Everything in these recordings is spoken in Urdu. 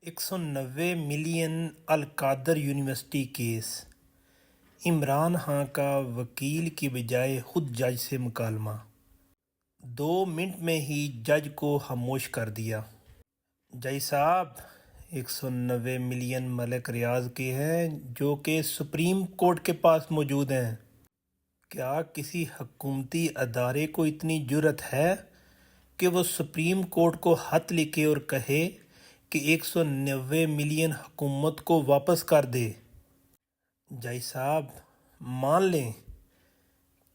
190 ملین القادر یونیورسٹی کیس، عمران خان کا وکیل کی بجائے خود جج سے مکالمہ، 2 منٹ میں ہی جج کو خاموش کر دیا۔ جج صاحب، 190 ملین ملک ریاض کے ہیں جو کہ سپریم کورٹ کے پاس موجود ہیں۔ کیا کسی حکومتی ادارے کو اتنی جرأت ہے کہ وہ سپریم کورٹ کو خط لکھے اور کہے کہ 190 ملین حکومت کو واپس کر دے؟ جج صاحب، مان لیں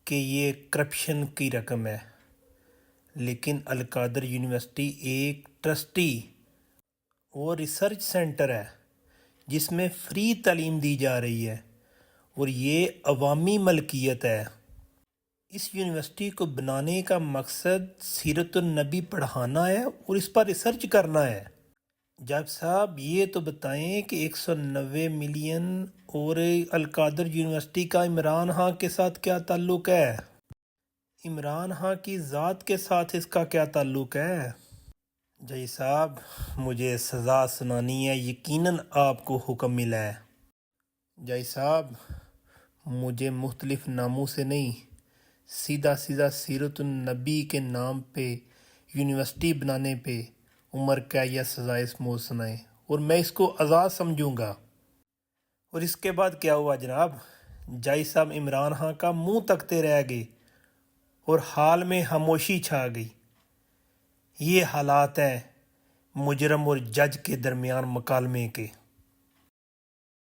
کہ یہ کرپشن کی رقم ہے، لیکن القادر یونیورسٹی ایک ٹرسٹی اور ریسرچ سینٹر ہے جس میں فری تعلیم دی جا رہی ہے اور یہ عوامی ملکیت ہے۔ اس یونیورسٹی کو بنانے کا مقصد سیرت النبی پڑھانا ہے اور اس پر ریسرچ کرنا ہے۔ جج صاحب، یہ تو بتائیں کہ 190 ملین اور القادر یونیورسٹی کا عمران خان کے ساتھ کیا تعلق ہے؟ عمران خان کی ذات کے ساتھ اس کا کیا تعلق ہے؟ جج صاحب، مجھے سزا سنانی ہے، یقیناً آپ کو حکم ملا ہے۔ جج صاحب، مجھے مختلف ناموں سے نہیں، سیدھا سیرت النبی کے نام پہ یونیورسٹی بنانے پہ عمر قید یا سزائے موت سنائیں اور میں اس کو اعزاز سمجھوں گا۔ اور اس کے بعد کیا ہوا جناب؟ جج صاحب عمران خان کا منہ تکتے رہ گئے اور حال میں خاموشی چھا گئی۔ یہ حالات ہیں مجرم اور جج کے درمیان مکالمے کے۔